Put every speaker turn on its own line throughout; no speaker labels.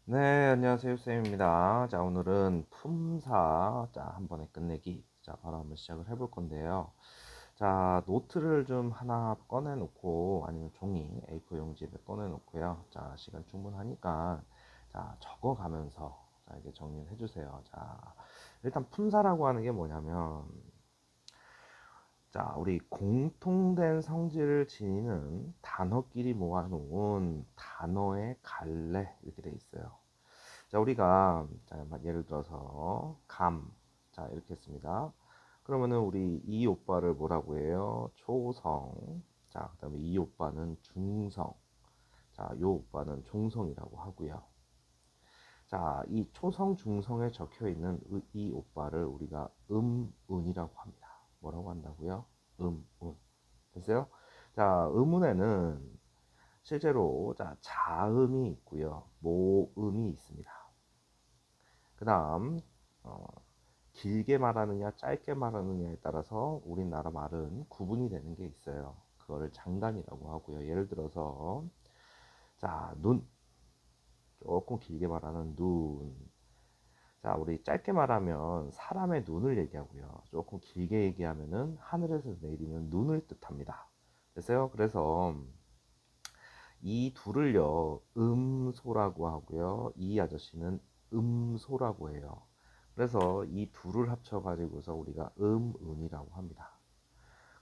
네, 안녕하세요, 쌤입니다. 자, 오늘은 품사, 한 번에 끝내기. 바로 한번 시작을 해볼 건데요. 자, 노트를 좀 하나 꺼내 놓고, 아니면 종이, A4 용지를 꺼내 놓고요. 자, 시간 충분하니까, 적어 가면서, 이제 정리를 해주세요. 일단 품사라고 하는 게 뭐냐면, 우리 공통된 성질을 지니는 단어끼리 모아놓은 단어의 갈래, 이렇게 돼 있어요. 우리가 예를 들어서 이렇게 했습니다. 그러면은 우리 이 오빠를 뭐라고 해요? 초성. 그다음에 이 오빠는 중성. 요 오빠는 종성이라고 하고요. 이 초성 중성에 적혀 있는 이 오빠를 우리가 음운이라고 합니다. 뭐라고 한다고요? 음운. 됐어요? 음운에는 실제로 자음이 있고요. 모음이 있습니다. 그 다음 길게 말하느냐 짧게 말하느냐에 따라서 우리나라 말은 구분이 되는 게 있어요. 그거를 장단이라고 하고요. 예를 들어서 눈, 조금 길게 말하는 눈. 우리 짧게 말하면 사람의 눈을 얘기하고요. 조금 길게 얘기하면은 하늘에서 내리는 눈을 뜻합니다. 됐어요? 그래서 이 둘을요 음소라고 하고요, 이 아저씨는 음소라고 해요. 그래서 이 둘을 합쳐 가지고서 우리가 음운이라고 합니다.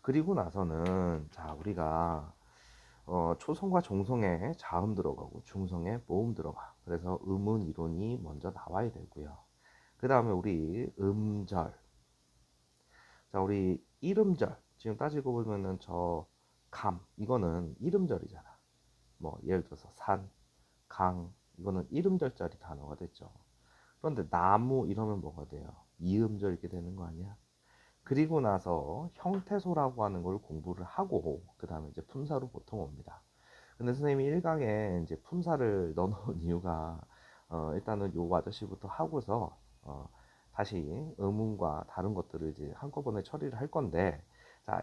그리고 나서는 우리가 초성과 종성에 자음 들어가고 중성에 모음 들어가. 그래서 음운 이론이 먼저 나와야 되고요. 그 다음에 우리 음절. 우리 이름절, 지금 따지고 보면은 이거는 이름절이잖아. 뭐 예를 들어서 산, 강, 이거는 이름절짜리 단어가 됐죠. 그런데 나무 이러면 뭐가 돼요? 이음절 이렇게 되는 거 아니야? 그리고 나서 형태소라고 하는 걸 공부를 하고 그 다음에 이제 품사로 보통 옵니다. 근데 선생님이 1강에 이제 품사를 넣어놓은 이유가 일단은 요 아저씨부터 하고서 다시 의문과 다른 것들을 이제 한꺼번에 처리를 할 건데,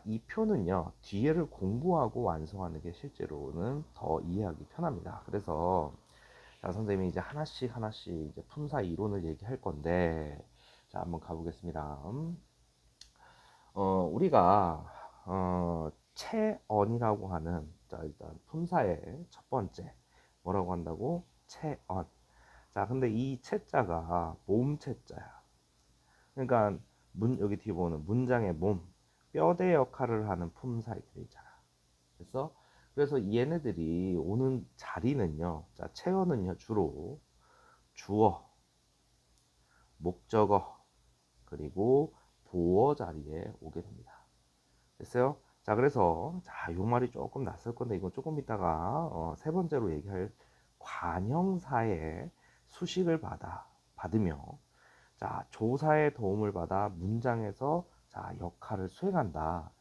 이 표는요 뒤에를 공부하고 완성하는 게 실제로는 더 이해하기 편합니다. 그래서 선생님이 이제 하나씩 하나씩 이제 품사 이론을 얘기할 건데, 한번 가보겠습니다. 우리가 체언이라고 하는, 일단 품사의 첫 번째 뭐라고 한다고? 체언. 근데 이 체자가 몸체자야. 그러니까 여기 뒤에 보면 문장의 몸, 뼈대 역할을 하는 품사 이렇게 돼 있잖아. 그래서 얘네들이 오는 자리는요, 체언은요 주로 주어, 목적어, 그리고 보어 자리에 오게 됩니다. 됐어요? 그래서 요 말이 조금 낯설 건데 이건 조금 이따가 세 번째로 얘기할 관형사의 수식을 받으며 조사의 도움을 받아 문장에서 역할을 수행한다.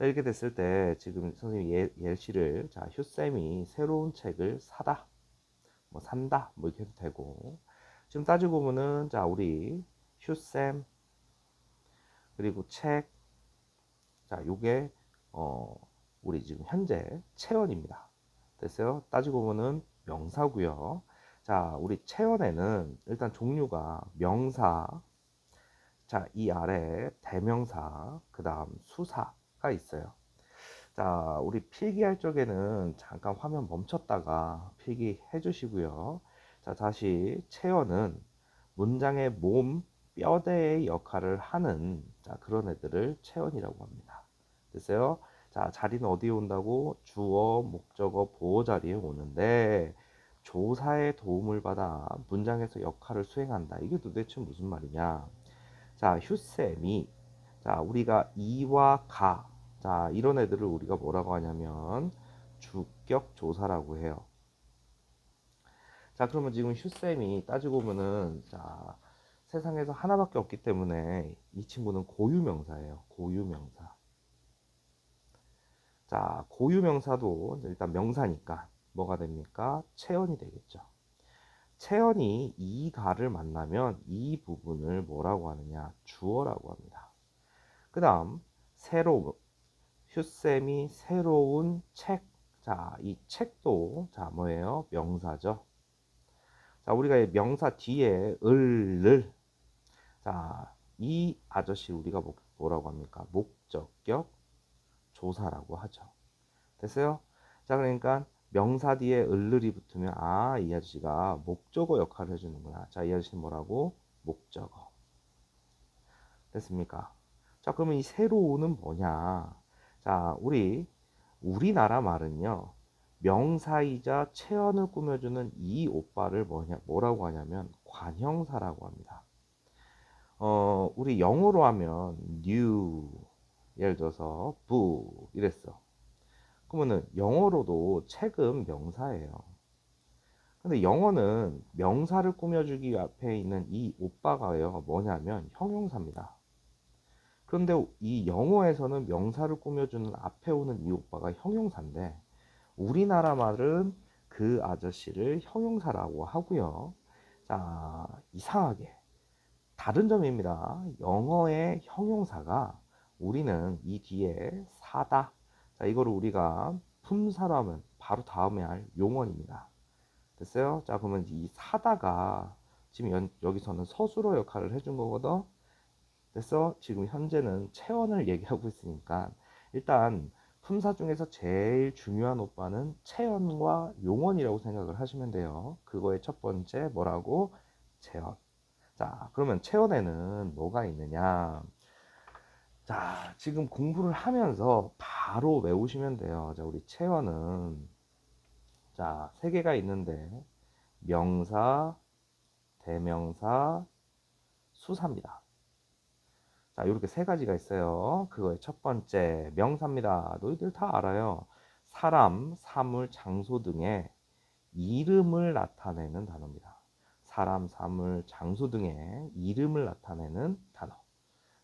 이렇게 됐을 때 지금 선생님이 예시를, 휴쌤이 새로운 책을 사다, 뭐 산다, 뭐 이렇게 해도 되고, 지금 따지고 보면은 우리 휴쌤 그리고 책, 요게 어 우리 지금 현재 체언입니다. 됐어요? 따지고 보면은 명사고요. 우리 체언에는 일단 종류가 명사, 이 아래 대명사, 그 다음 수사가 있어요. 우리 필기할 적에는 잠깐 화면 멈췄다가 필기해 주시고요. 다시 체어는 문장의 몸, 뼈대의 역할을 하는 그런 애들을 체언이라고 합니다. 됐어요? 자리는 어디에 온다고? 주어, 목적어, 보어 자리에 오는데, 조사의 도움을 받아 문장에서 역할을 수행한다. 이게 도대체 무슨 말이냐? 휴쌤이, 우리가 이와 가, 이런 애들을 우리가 뭐라고 하냐면 주격 조사라고 해요. 그러면 지금 휴쌤이 따지고 보면은 세상에서 하나밖에 없기 때문에 이 친구는 고유명사예요. 고유명사. 고유명사도 일단 명사니까 뭐가 됩니까? 체언이 되겠죠. 체언이 이 가를 만나면 이 부분을 뭐라고 하느냐? 주어라고 합니다. 그 다음 새로, 휴쌤이 새로운 책. 이 책도 뭐예요? 명사죠. 자, 우리가 명사 뒤에 을을, 자, 이 아저씨 우리가 뭐라고 합니까? 목적격 조사라고 하죠. 됐어요? 자, 그러니까 명사 뒤에 을을이 붙으면 아, 이 아저씨가 목적어 역할을 해주는구나. 자, 이 아저씨는 뭐라고? 목적어. 됐습니까? 자, 그러면 이 새로운은 뭐냐? 자, 우리나라 말은요. 명사이자 체언을 꾸며주는 이 오빠를 뭐라고 하냐면 관형사라고 합니다. 우리 영어로 하면 new, 예를 들어서 book 이랬어. 그러면은 영어로도 책은 명사예요. 근데 영어는 명사를 꾸며주기 앞에 있는 이 오빠가요, 뭐냐면 형용사입니다. 그런데 이 영어에서는 명사를 꾸며주는 앞에 오는 이 오빠가 형용사인데, 우리나라 말은 그 아저씨를 형용사라고 하고요. 자, 이상하게 다른 점입니다. 영어의 형용사가 우리는 이 뒤에 사다. 자, 이거를 우리가 품사로 하면 바로 다음에 할 용언입니다. 됐어요? 자, 그러면 이 사다가 지금 여기서는 서술어 역할을 해준 거거든. 됐어? 지금 현재는 체언을 얘기하고 있으니까 일단 품사 중에서 제일 중요한 오빠는 체언과 용언이라고 생각을 하시면 돼요. 그거의 첫 번째 뭐라고? 체언. 자, 그러면 체언에는 뭐가 있느냐? 자, 지금 공부를 하면서 바로 외우시면 돼요. 자, 우리 체언은 자, 세 개가 있는데 명사, 대명사, 수사입니다. 자, 이렇게 세 가지가 있어요. 그거의 첫 번째 명사입니다. 너희들 다 알아요. 사람, 사물, 장소 등의 이름을 나타내는 단어입니다. 사람, 사물, 장소 등의 이름을 나타내는 단어.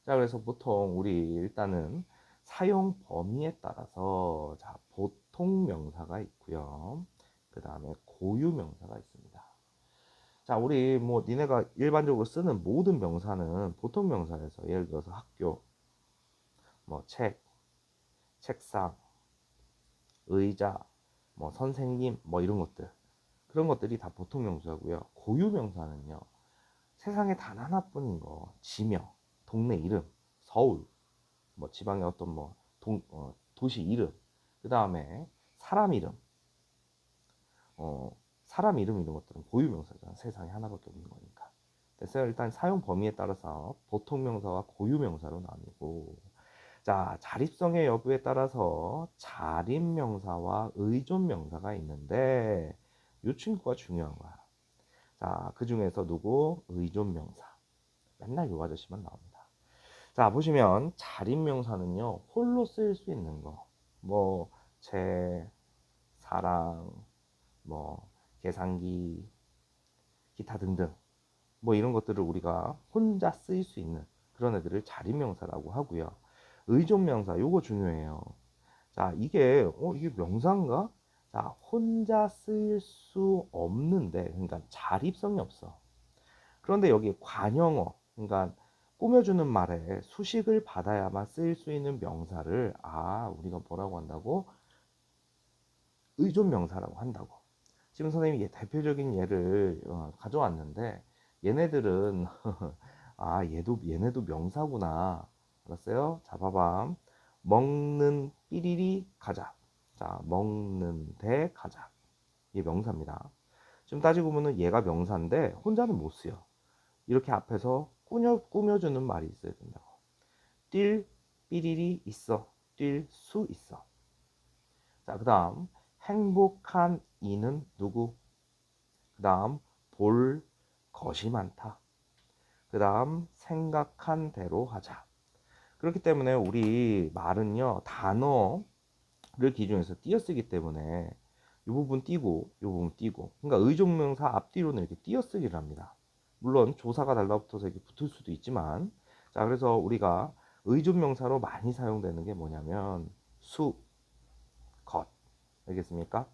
자, 그래서 보통 우리 일단은 사용 범위에 따라서 자, 보통 명사가 있고요. 그 다음에 고유 명사가 있습니다. 자, 우리 뭐 니네가 일반적으로 쓰는 모든 명사는 보통 명사에서 예를 들어서 학교, 뭐 책, 책상, 의자, 뭐 선생님, 뭐 이런 것들, 그런 것들이 다 보통 명사고요. 고유 명사는요, 세상에 단 하나뿐인 거, 지명, 동네 이름, 서울, 뭐 지방의 어떤 뭐 도시 이름, 그 다음에 사람 이름, 사람 이름 이런 것들은 고유 명사잖아. 세상에 하나밖에 없는 거니까. 됐어요? 일단 사용 범위에 따라서 보통 명사와 고유 명사로 나뉘고, 자, 자립성의 여부에 따라서 자립 명사와 의존 명사가 있는데 이 친구가 중요한 거야. 자, 그 중에서 누구? 의존 명사. 맨날 요 아저씨만 나옵니다. 자, 보시면 자립 명사는요, 홀로 쓰일 수 있는 거. 뭐, 제, 사랑, 뭐, 계산기, 기타 등등. 뭐 이런 것들을 우리가 혼자 쓰일 수 있는 그런 애들을 자립명사라고 하고요. 의존명사, 요거 중요해요. 자, 이게 명사인가? 자, 혼자 쓰일 수 없는데, 그러니까 자립성이 없어. 그런데 여기 관형어, 그러니까 꾸며주는 말에 수식을 받아야만 쓰일 수 있는 명사를 우리가 뭐라고 한다고? 의존명사라고 한다고. 지금 선생님이 대표적인 예를 가져왔는데, 얘네들은 얘네도 명사구나. 알았어요? 자, 봐봐. 먹는 삐리리 가자. 자, 먹는데 가자. 이게 명사입니다. 지금 따지고 보면 얘가 명사인데 혼자는 못 쓰여. 이렇게 앞에서 꾸며주는 말이 있어야 된다고. 뛸 삐리리 있어. 뛸 수 있어. 자, 그 다음 행복한 이는 누구? 그 다음 볼 것이 많다. 그 다음 생각한 대로 하자. 그렇기 때문에 우리 말은요, 단어를 기준해서 띄어쓰기 때문에 이 부분 띄고 이 부분 띄고, 그러니까 의존명사 앞뒤로는 이렇게 띄어쓰기를 합니다. 물론 조사가 달라붙어서 이렇게 붙을 수도 있지만, 자, 그래서 우리가 의존명사로 많이 사용되는 게 뭐냐면 수, 것. 알겠습니까?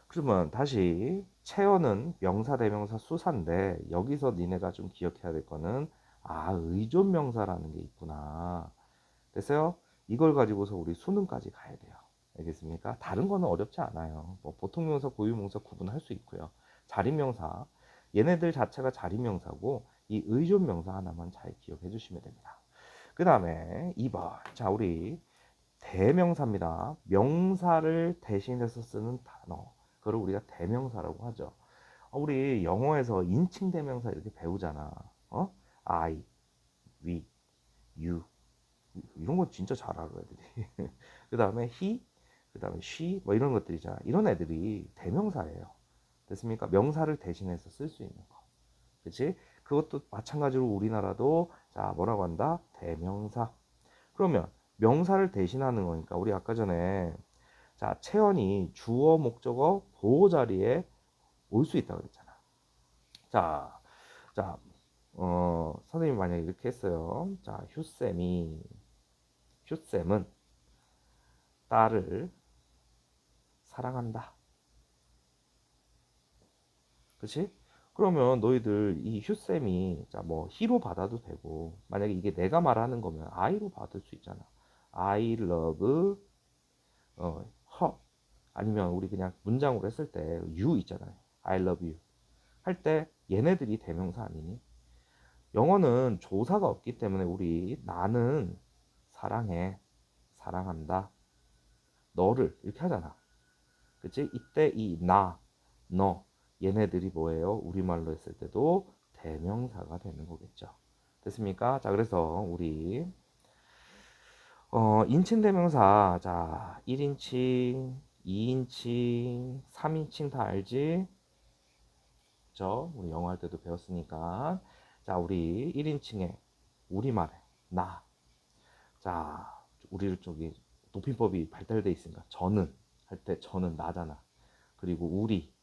그러면 다시 체어는 명사, 대명사, 수사인데 여기서 니네가 좀 기억해야 될 거는 의존 명사라는 게 있구나. 됐어요? 이걸 가지고서 우리 수능까지 가야 돼요. 알겠습니까? 다른 거는 어렵지 않아요. 뭐 보통 명사, 고유 명사 구분할 수 있고요. 자립 명사. 얘네들 자체가 자리명사고 이 의존명사 하나만 잘 기억해 주시면 됩니다. 그 다음에 2번. 자, 우리 대명사입니다. 명사를 대신해서 쓰는 단어. 그걸 우리가 대명사라고 하죠. 우리 영어에서 인칭 대명사 이렇게 배우잖아. I, we, you. 이런 거 진짜 잘 알아, 애들이. 그 다음에 he, 그 다음에 she, 뭐 이런 것들이잖아. 이런 애들이 대명사예요. 됐습니까? 명사를 대신해서 쓸 수 있는 거. 그치? 그것도 마찬가지로 우리나라도 자, 뭐라고 한다? 대명사. 그러면 명사를 대신하는 거니까 우리 아까 전에 자, 채연이 주어, 목적어, 보호 자리에 올 수 있다고 그랬잖아. 자, 자, 선생님이 만약에 이렇게 했어요. 자, 휴쌤은 딸을 사랑한다. 그치? 그러면 너희들 이 휴쌤이 자, 뭐 히로 받아도 되고 만약에 이게 내가 말하는 거면 I로 받을 수 있잖아. I love her. 아니면 우리 그냥 문장으로 했을 때 you 있잖아요. I love you. 할 때 얘네들이 대명사 아니니? 영어는 조사가 없기 때문에 우리 나는 사랑해, 사랑한다, 너를 이렇게 하잖아. 그치? 이때 이 나, 너 얘네들이 뭐예요? 우리말로 했을 때도 대명사가 되는 거겠죠. 됐습니까? 자, 그래서 우리 인칭 대명사 자 1인칭, 2인칭, 3인칭 다 알지? 그죠? 우리 영어 할 때도 배웠으니까 자 우리 1인칭에 우리말에 나 자 우리를 저기 높임법이 발달돼 있으니까 저는 할 때 저는 나잖아. 그리고 우리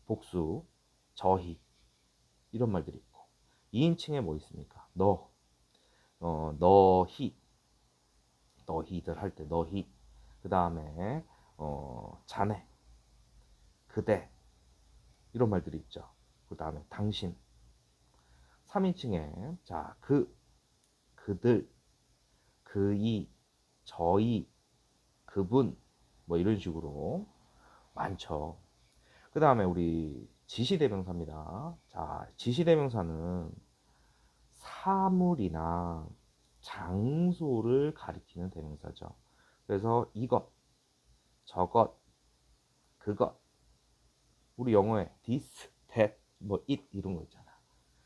복수 저희 이런 말들이 있고 2인칭에 뭐 있습니까? 너희 너희들 할 때 너희 그 다음에 자네 그대 이런 말들이 있죠. 그 다음에 당신 3인칭에 자 그들 그이 저희 그분 뭐 이런 식으로 많죠. 그 다음에 우리 지시대명사입니다. 자 지시대명사는 사물이나 장소를 가리키는 대명사죠. 그래서 이것 저것 그것 우리 영어에 this, that, 뭐 it 이런 거 있잖아.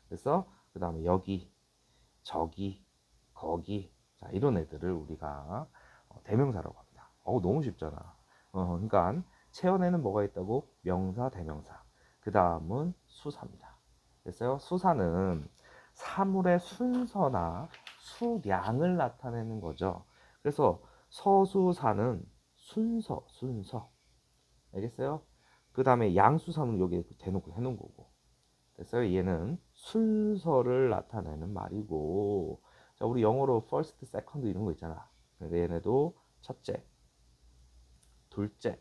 그래서 그 다음에 여기, 저기, 거기 자 이런 애들을 우리가 대명사라고 합니다. 너무 쉽잖아. 그러니까 체언에는 뭐가 있다고? 명사, 대명사. 그 다음은 수사입니다. 그래서요 수사는 사물의 순서나 수량을 나타내는 거죠. 그래서 서수사는 순서. 알겠어요? 그 다음에 양수사는 여기에 대놓고 해놓은 거고. 됐어요? 얘는 순서를 나타내는 말이고. 자, 우리 영어로 first, second 이런 거 있잖아. 근데 얘네도 첫째, 둘째,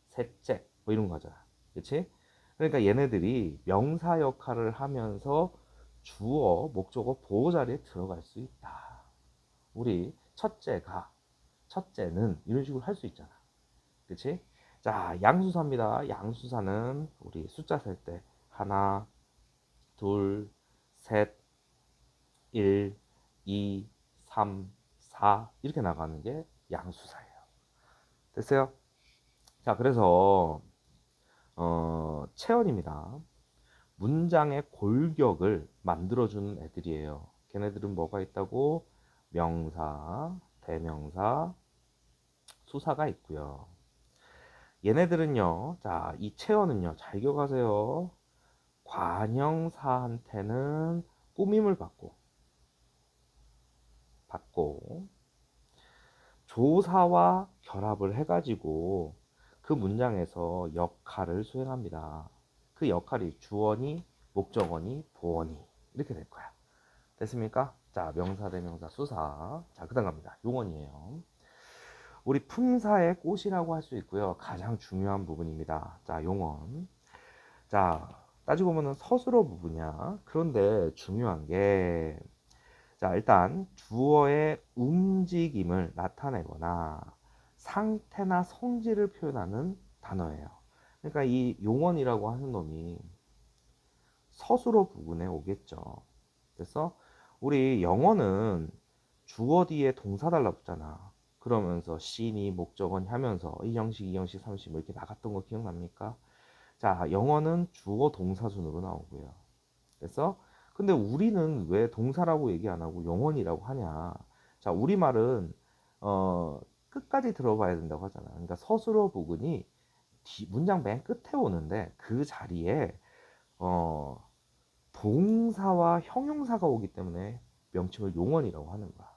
셋째 뭐 이런 거 하잖아. 그치? 그러니까 얘네들이 명사 역할을 하면서 주어, 목적어, 보호 자리에 들어갈 수 있다. 우리 첫째가, 첫째는 이런 식으로 할 수 있잖아. 그치? 자, 양수사입니다. 양수사는 우리 숫자 셀 때 하나, 둘, 셋, 1, 2, 3, 4 이렇게 나가는 게 양수사예요. 됐어요? 자, 그래서 체언입니다. 문장의 골격을 만들어주는 애들이에요. 걔네들은 뭐가 있다고? 명사, 대명사, 수사가 있고요. 얘네들은요, 자, 이 체어는요, 잘 기억하세요. 관형사한테는 꾸밈을 받고, 조사와 결합을 해가지고 그 문장에서 역할을 수행합니다. 그 역할이 주어니, 목적어니, 보어니 이렇게 될 거야. 됐습니까? 자, 명사, 대명사, 수사. 자, 그다음 갑니다. 용언이에요. 우리 품사의 꽃이라고 할 수 있고요. 가장 중요한 부분입니다. 자, 용언. 자, 따지고 보면 서술어 부분이야. 그런데 중요한 게, 자, 일단 주어의 움직임을 나타내거나 상태나 성질을 표현하는 단어예요. 그러니까 이 용언이라고 하는 놈이 서술어 부분에 오겠죠. 그래서 우리 영어는 주어 뒤에 동사 달라붙잖아. 그러면서 시니 목적어니 하면서 이 형식, 이 형식, 30 뭐 이렇게 나갔던 거 기억납니까? 자, 영어는 주어 동사 순으로 나오고요. 그래서 근데 우리는 왜 동사라고 얘기 안 하고 영원이라고 하냐? 자, 우리말은 끝까지 들어봐야 된다고 하잖아. 그러니까 서술어 부분이 문장 맨 끝에 오는데 그 자리에 어, 동사와 형용사가 오기 때문에 명칭을 용언이라고 하는 거야.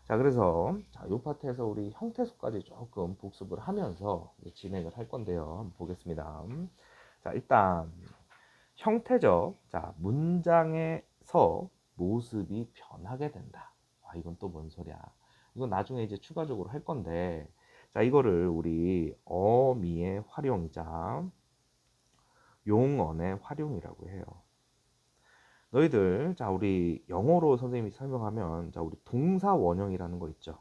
자, 그래서 자, 요 파트에서 우리 형태소까지 조금 복습을 하면서 진행을 할 건데요. 한번 보겠습니다. 자, 일단 형태적. 자, 문장에서 모습이 변하게 된다. 아, 이건 또 뭔 소리야? 이건 나중에 이제 추가적으로 할 건데, 자, 이거를 우리 어미의 활용이자 용언의 활용이라고 해요. 너희들, 자, 우리 영어로 선생님이 설명하면, 자, 우리 동사 원형이라는 거 있죠.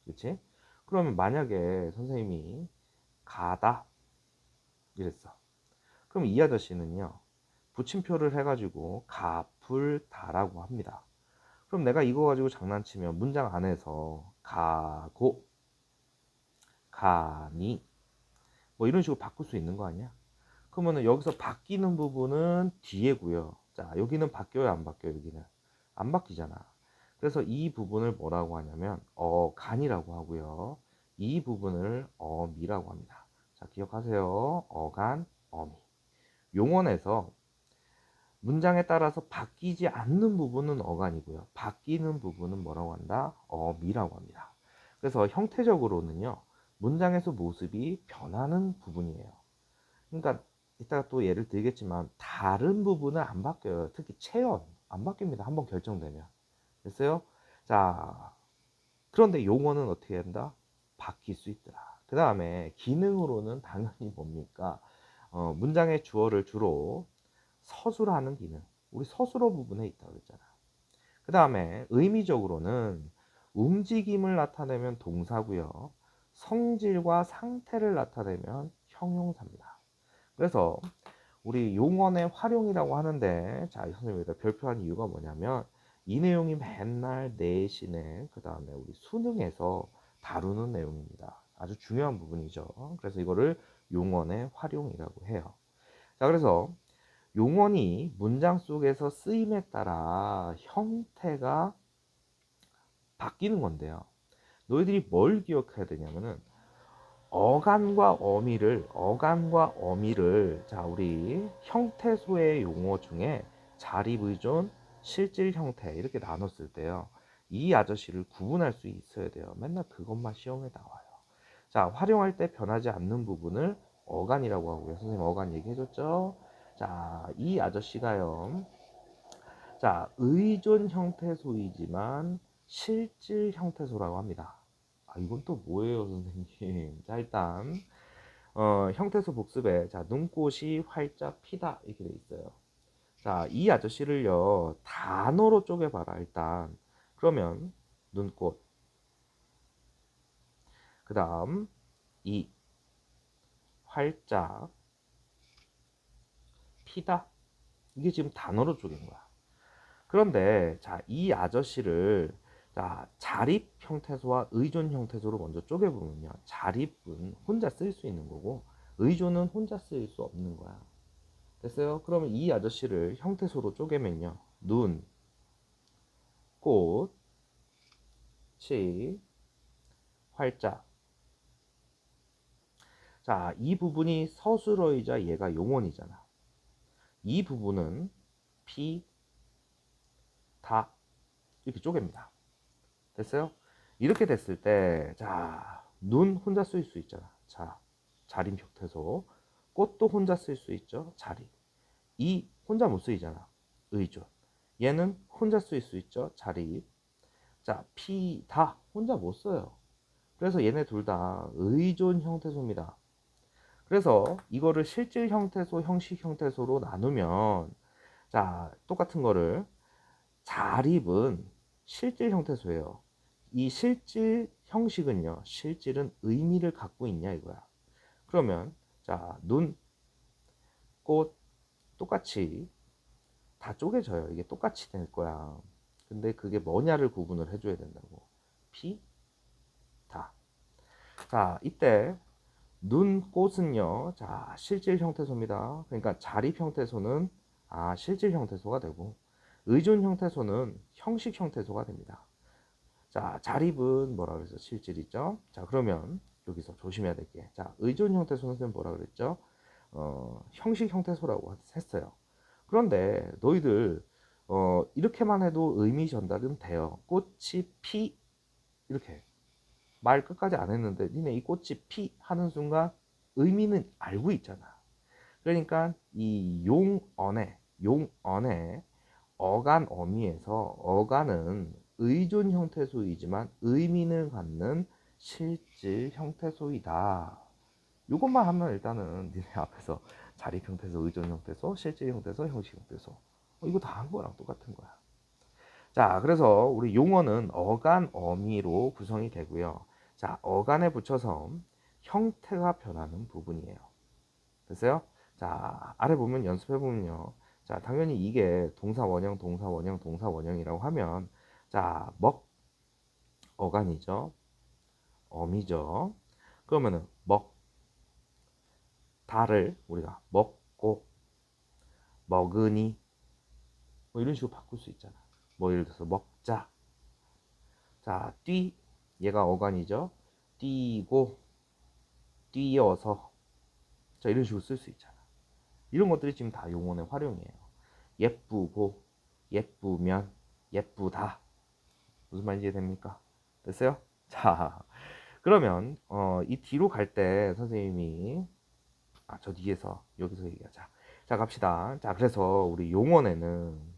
그렇지? 그러면 만약에 선생님이 가다 이랬어. 그럼 이 아저씨는요, 붙임표를 해가지고 가풀다라고 합니다. 그럼 내가 이거 가지고 장난치면 문장 안에서 가고, 가니 뭐 이런 식으로 바꿀 수 있는 거 아니야? 그러면은 여기서 바뀌는 부분은 뒤에고요. 자, 여기는 바뀌어요, 안 바뀌어요? 여기는 안 바뀌잖아. 그래서 이 부분을 뭐라고 하냐면 어간이라고 하고요. 이 부분을 어미라고 합니다. 자, 기억하세요. 어간, 어미. 용언에서 문장에 따라서 바뀌지 않는 부분은 어간이고요. 바뀌는 부분은 뭐라고 한다? 어미라고 합니다. 그래서 형태적으로는요, 문장에서 모습이 변하는 부분이에요. 그러니까 이따가 또 예를 들겠지만 다른 부분은 안 바뀌어요. 특히 체언 안 바뀝니다. 한번 결정되면. 됐어요? 자, 그런데 용어는 어떻게 한다? 바뀔 수 있더라. 그 다음에 기능으로는 당연히 뭡니까? 문장의 주어를 주로 서술하는 기능. 우리 서술어 부분에 있다고 그랬잖아. 그 다음에 의미적으로는 움직임을 나타내면 동사고요. 성질과 상태를 나타내면 형용사입니다. 그래서 우리 용언의 활용이라고 하는데, 자, 선생님이 여기다 별표한 이유가 뭐냐면 이 내용이 맨날 내신에 그 다음에 우리 수능에서 다루는 내용입니다. 아주 중요한 부분이죠. 그래서 이거를 용언의 활용이라고 해요. 자, 그래서 용언이 문장 속에서 쓰임에 따라 형태가 바뀌는 건데요. 너희들이 뭘 기억해야 되냐면은 어간과 어미를 자, 우리 형태소의 용어 중에 자립의존, 실질 형태 이렇게 나눴을 때요, 이 아저씨를 구분할 수 있어야 돼요. 맨날 그것만 시험에 나와요. 자, 활용할 때 변하지 않는 부분을 어간이라고 하고요. 선생님 어간 얘기해줬죠? 자, 이 아저씨가요, 자, 의존 형태소이지만 실질 형태소라고 합니다. 아, 이건 또 뭐예요, 선생님? 자, 일단 형태소 복습에 자, 눈꽃이 활짝 피다 이렇게 돼 있어요. 자, 이 아저씨를요 단어로 쪼개봐라 일단. 그러면 눈꽃, 그 다음 이 활짝 피다, 이게 지금 단어로 쪼갠 거야. 그런데 자, 이 아저씨를 자, 자립 형태소와 의존 형태소로 먼저 쪼개보면요, 자립은 혼자 쓸 수 있는 거고 의존은 혼자 쓸 수 없는 거야. 됐어요? 그러면 이 아저씨를 형태소로 쪼개면요, 눈, 꽃, 치, 활짝. 자, 이 부분이 서술어이자 얘가 용언이잖아. 이 부분은 피, 다 이렇게 쪼갭니다. 됐어요? 이렇게 됐을 때, 자, 눈 혼자 쓸 수 있잖아. 자, 자립 형태소. 꽃도 혼자 쓸 수 있죠. 자립. 이 혼자 못 쓰이잖아. 의존. 얘는 혼자 쓸 수 있죠. 자립. 자, 피, 다 혼자 못 써요. 그래서 얘네 둘 다 의존 형태소입니다. 그래서 이거를 실질 형태소, 형식 형태소로 나누면, 자, 똑같은 거를 자립은 실질 형태소예요. 이 실질 형식은요, 실질은 의미를 갖고 있냐 이거야. 그러면 자, 눈, 꽃 똑같이 다 쪼개져요. 이게 똑같이 될 거야. 근데 그게 뭐냐를 구분을 해줘야 된다고. 피, 다. 자, 이때 눈, 꽃은요. 자, 실질 형태소입니다. 그러니까 자립 형태소는 실질 형태소가 되고 의존 형태소는 형식 형태소가 됩니다. 자, 자립은 뭐라 그래서 실질이죠. 자, 그러면 여기서 조심해야 될 게, 자, 의존 형태소는 뭐라 그랬죠? 형식 형태소라고 했어요. 그런데 너희들 이렇게만 해도 의미 전달은 돼요. 꽃이 피 이렇게 말 끝까지 안 했는데 니네 이 꽃이 피 하는 순간 의미는 알고 있잖아. 그러니까 이 용언의 어간 어미에서 어간은 의존 형태소이지만 의미를 갖는 실질 형태소이다. 이것만 하면 일단은 니네 앞에서 자립 형태소, 의존 형태소, 실질 형태소, 형식 형태소 이거 다 한 거랑 똑같은 거야. 자, 그래서 우리 용어는 어간 어미로 구성이 되고요. 자, 어간에 붙여서 형태가 변하는 부분이에요. 됐어요? 자, 아래 보면 연습해 보면요. 자, 당연히 이게 동사 원형, 동사 원형, 동사 원형이라고 하면 자, 어간이죠. 어미죠. 그러면은 다를 우리가 먹고 먹으니 뭐 이런 식으로 바꿀 수 있잖아. 뭐 예를 들어서 먹자. 자, 얘가 어간이죠. 뛰고 뛰어서 자, 이런 식으로 쓸 수 있잖아. 이런 것들이 지금 다 용어의 활용이에요. 예쁘고 예쁘면 예쁘다. 무슨 말인지 이해됩니까? 됐어요? 자, 그러면 이 뒤로 갈 때 선생님이 저 뒤에서 여기서 얘기하자. 자, 갑시다. 자, 그래서 우리 용언에는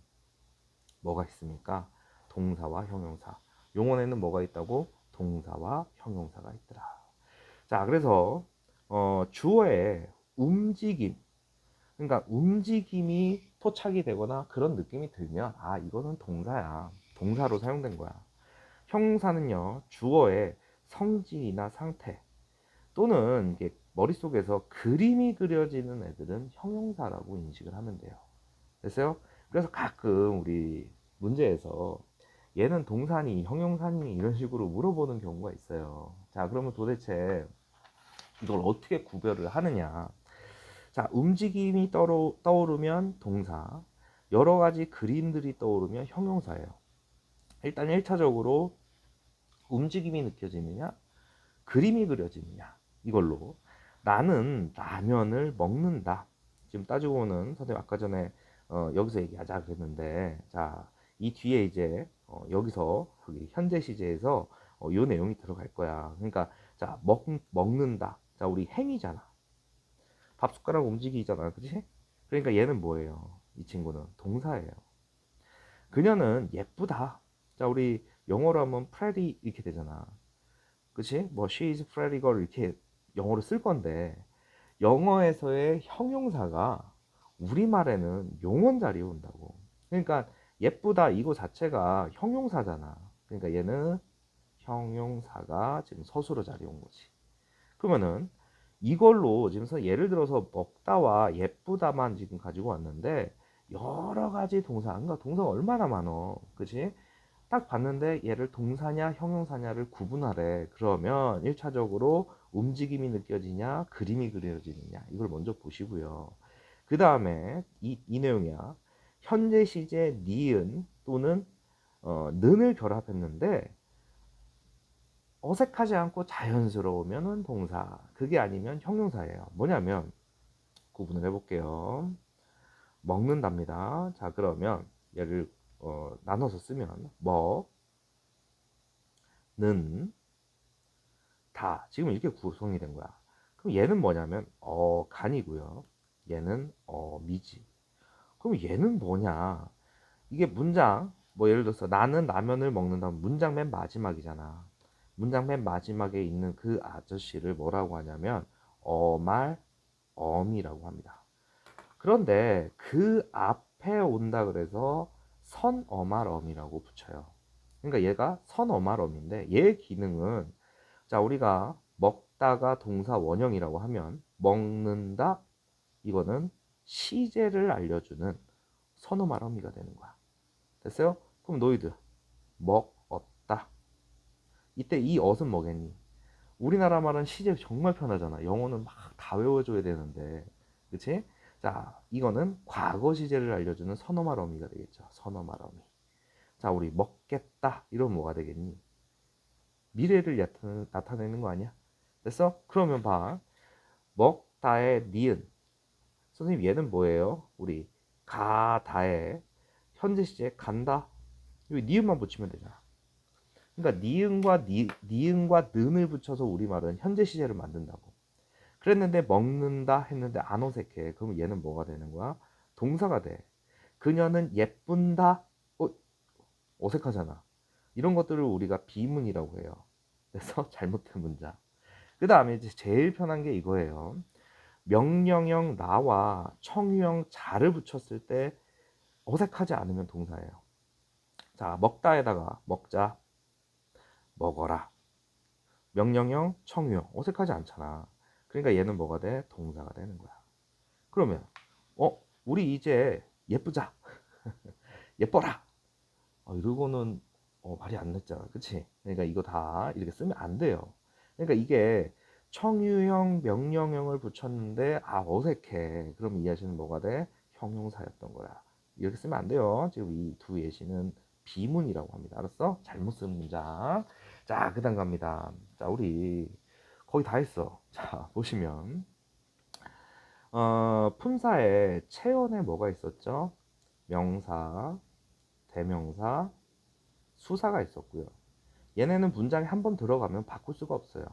뭐가 있습니까? 동사와 형용사. 용언에는 뭐가 있다고? 동사와 형용사가 있더라. 자, 그래서 주어의 움직임, 그러니까 움직임이 포착이 되거나 그런 느낌이 들면 이거는 동사야. 동사로 사용된 거야. 형용사는요, 주어의 성질이나 상태 또는 이게 머릿속에서 그림이 그려지는 애들은 형용사라고 인식을 하면 돼요. 됐어요? 그래서 가끔 우리 문제에서 얘는 동사니 형용사니 이런 식으로 물어보는 경우가 있어요. 자, 그러면 도대체 이걸 어떻게 구별을 하느냐? 자, 움직임이 떠오르면 동사, 여러 가지 그림들이 떠오르면 형용사예요. 일단 1차적으로 움직임이 느껴지느냐, 그림이 그려지느냐, 이걸로 나는 라면을 먹는다. 지금 따지고 보면 선생님 아까 전에 여기서 얘기하자 그랬는데, 자, 이 뒤에 이제 여기서 현재 시제에서 이 내용이 들어갈 거야. 그러니까 자, 먹는다. 자, 우리 행위잖아. 밥 숟가락 움직이잖아, 그치? 그러니까 얘는 뭐예요? 이 친구는 동사예요. 그녀는 예쁘다. 자, 우리 영어로 하면 pretty 이렇게 되잖아. 그치? 뭐 she is pretty girl 이렇게 영어로 쓸 건데 영어에서의 형용사가 우리말에는 용언 자리에 온다고. 그러니까 예쁘다 이거 자체가 형용사잖아. 그러니까 얘는 형용사가 지금 서술어 자리에 온 거지. 그러면은 이걸로 지금 예를 들어서 먹다와 예쁘다만 지금 가지고 왔는데 여러 가지 동사, 그러니까 동사가 얼마나 많어, 그치? 딱 봤는데 얘를 동사냐 형용사냐를 구분하래. 그러면 1차적으로 움직임이 느껴지냐 그림이 그려지느냐 이걸 먼저 보시고요. 그 다음에 이 내용이야. 현재 시제 니은 또는 는을 결합했는데 어색하지 않고 자연스러우면은 동사, 그게 아니면 형용사예요. 뭐냐면 구분을 해볼게요. 먹는답니다. 자, 그러면 얘를 나눠서 쓰면 뭐는 다 지금 이렇게 구성이 된 거야. 그럼 얘는 뭐냐면 간이고요. 얘는 미지. 그럼 얘는 뭐냐? 이게 문장 뭐 예를 들어서 나는 라면을 먹는다면 문장 맨 마지막이잖아. 문장 맨 마지막에 있는 그 아저씨를 뭐라고 하냐면 어말 엄이라고 합니다. 그런데 그 앞에 온다 그래서 선어말엄이라고 붙여요. 그러니까 얘가 선어말엄인데 얘의 기능은 자, 우리가 먹다가 동사 원형이라고 하면 먹는다 이거는 시제를 알려주는 선어 말어미가 되는 거야. 됐어요? 그럼 너희들 먹었다. 이때 이 엇은 뭐겠니? 우리나라 말은 시제 정말 편하잖아. 영어는 막 다 외워줘야 되는데, 그치? 자, 이거는 과거 시제를 알려주는 선어 말어미가 되겠죠. 선어 말어미. 자, 우리 먹겠다. 이러면 뭐가 되겠니? 미래를 나타내는 거 아니야? 됐어? 그러면 봐. 먹다의 니은. 선생님 얘는 뭐예요? 우리 가다의 현재 시제 간다. 여기 니은만 붙이면 되잖아. 그러니까 니은과 는을 붙여서 우리말은 현재 시제를 만든다고. 그랬는데 먹는다 했는데 안 어색해. 그러면 얘는 뭐가 되는 거야? 동사가 돼. 그녀는 예쁜다. 어색하잖아. 이런 것들을 우리가 비문이라고 해요. 그래서 잘못된 문장. 그 다음에 이제 제일 편한 게 이거예요. 명령형 나와 청유형 자를 붙였을 때 어색하지 않으면 동사예요. 자, 먹다에다가 먹자, 먹어라. 명령형, 청유형 어색하지 않잖아. 그러니까 얘는 뭐가 돼? 동사가 되는 거야. 그러면 우리 이제 예쁘자, 예뻐라. 이러고는 말이 안 됐잖아, 그치? 그러니까 이거 다 이렇게 쓰면 안 돼요. 그러니까 이게 청유형, 명령형을 붙였는데 어색해. 그럼 이 예시는 뭐가 돼? 형용사였던 거야. 이렇게 쓰면 안 돼요. 지금 이 두 예시는 비문이라고 합니다. 알았어? 잘못 쓴 문장. 자, 그 다음 갑니다. 자, 우리 거의 다 했어. 자, 보시면 품사에 체언에 뭐가 있었죠? 명사, 대명사, 수사가 있었고요. 얘네는 문장에 한 번 들어가면 바꿀 수가 없어요.